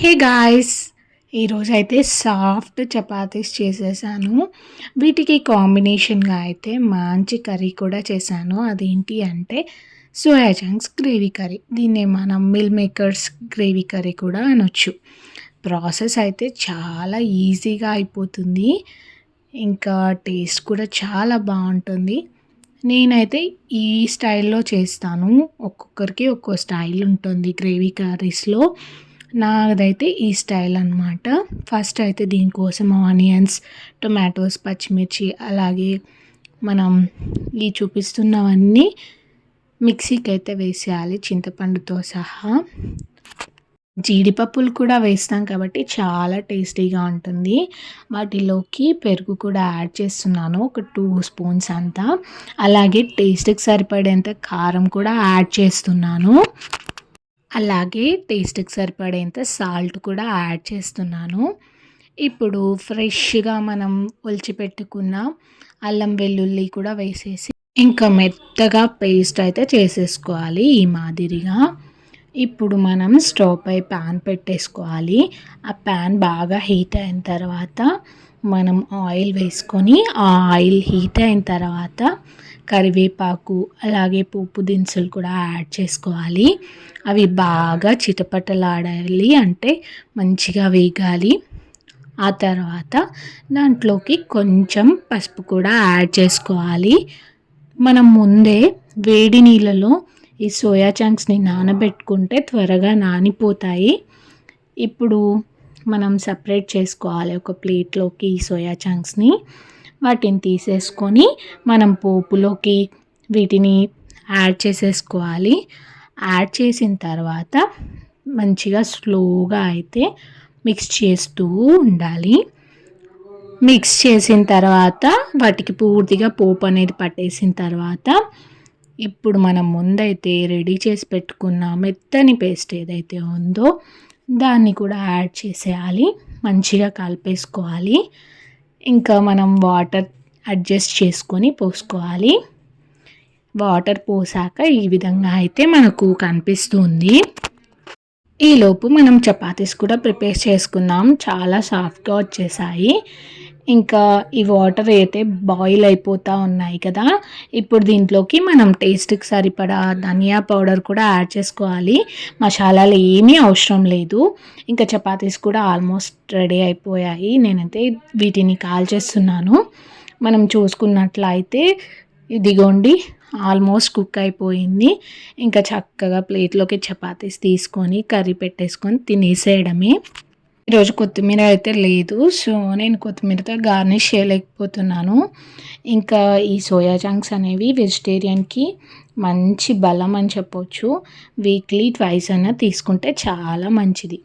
Hey guys! ఈరోజైతే soft chapatis చేసేసాను. వీటికి కాంబినేషన్‌గా అయితే మంచి కర్రీ కూడా చేశాను. అదేంటి అంటే సోయా చంక్స్ గ్రేవీ కర్రీ. దీన్నే మనం మిల్ మేకర్స్ గ్రేవీ కర్రీ కూడా అనొచ్చు. ప్రాసెస్ అయితే చాలా ఈజీగా అయిపోతుంది. ఇంకా టేస్ట్ కూడా చాలా బావుంటుంది. నేనైతే ఈ స్టైల్‌లో చేస్తాను. ఒక్కొక్కరికి ఒక్కో స్టైల్ ఉంటుంది గ్రేవీ కర్రీస్‌లో. నాదైతే ఈ స్టైల్ అనమాట. ఫస్ట్ అయితే దీనికోసం ఆనియన్స్, టొమాటోస్, పచ్చిమిర్చి అలాగే మనం ఈ చూపిస్తున్నవన్నీ మిక్సీకైతే వేసేయాలి చింతపండుతో సహా. జీడిపప్పులు కూడా వేస్తాం కాబట్టి చాలా టేస్టీగా ఉంటుంది. వాటిలోకి పెరుగు కూడా యాడ్ చేస్తున్నాను. ఒక 2 స్పూన్స్ అంతా. అలాగే టేస్ట్‌కి సరిపడేంత కారం కూడా యాడ్ చేస్తున్నాను. అలాగే టేస్ట్‌కి సరిపడేంత సాల్ట్ కూడా యాడ్ చేస్తున్నాను. ఇప్పుడు ఫ్రెష్‌గా మనం ఒలిచిపెట్టుకున్న అల్లం వెల్లుల్లి కూడా వేసేసి ఇంకా మెత్తగా పేస్ట్ అయితే చేసేసుకోవాలి ఈ మాదిరిగా. ఇప్పుడు మనం స్టవ్ పై పాన్ పెట్టేసుకోవాలి. ఆ పాన్ బాగా హీట్ అయిన తర్వాత మనం ఆయిల్ వేసుకొని ఆ ఆయిల్ హీట్ అయిన తర్వాత కరివేపాకు అలాగే పోపు దినుసులు కూడా యాడ్ చేసుకోవాలి. అవి బాగా చిటపటలాడాలి అంటే మంచిగా వేగాలి. ఆ తర్వాత దాంట్లోకి కొంచెం పసుపు కూడా యాడ్ చేసుకోవాలి. మనం ముందే వేడి నీళ్ళలో ఈ సోయా చంక్స్ని నానబెట్టుకుంటే త్వరగా నానిపోతాయి. ఇప్పుడు మనం సపరేట్ చేసుకోవాలి ఒక ప్లేట్లోకి ఈ సోయా చంక్స్ని. వాటిని తీసేసుకొని మనం పోపులోకి వీటిని యాడ్ చేసేసుకోవాలి. యాడ్ చేసిన తర్వాత మంచిగా స్లోగా అయితే మిక్స్ చేస్తూ ఉండాలి. మిక్స్ చేసిన తర్వాత వాటికి పూర్తిగా పోపు అనేది పట్టేసిన తర్వాత ఇప్పుడు మనం ముందైతే రెడీ చేసి పెట్టుకున్న మెత్తని పేస్ట్ ఏదైతే ఉందో దాన్ని కూడా యాడ్ చేసేయాలి. మంచిగా కలిపేసుకోవాలి. ఇంకా మనం వాటర్ అడ్జస్ట్ చేసుకొని పోసుకోవాలి. వాటర్ పోసాక ఈ విధంగా అయితే మనకు కనిపిస్తుంది. ఈలోపు మనం చపాతీస్ కూడా ప్రిపేర్ చేసుకుందాం. చాలా సాఫ్ట్‌గా వచ్చేసాయి. ఇంకా ఈ వాటర్ అయితే బాయిల్ అయిపోతూ ఉన్నాయి కదా! ఇప్పుడు దీంట్లోకి మనం టేస్ట్‌కి సరిపడా ధనియా పౌడర్ కూడా యాడ్ చేసుకోవాలి. మసాలాలు ఏమీ అవసరం లేదు. ఇంకా చపాతీస్ కూడా ఆల్మోస్ట్ రెడీ అయిపోయాయి. నేనైతే వీటిని కాల్చేస్తున్నాను. మనం చూసుకున్నట్లయితే ఇదిగోండి ఆల్మోస్ట్ కుక్ అయిపోయింది. ఇంకా చక్కగా ప్లేట్లోకి చపాతీస్ తీసుకొని కర్రీ పెట్టేసుకొని తినేసేయడమే. ఈరోజు కొత్తిమీర అయితే లేదు. సో నేను కొత్తిమీరతో గార్నిష్ చేయలేకపోతున్నాను. ఇంకా ఈ సోయా చంక్స్ అనేవి వెజిటేరియన్‌కి మంచి బలం అని చెప్పొచ్చు. వీక్లీ ట్వైస్ అయినా తీసుకుంటే చాలా మంచిది.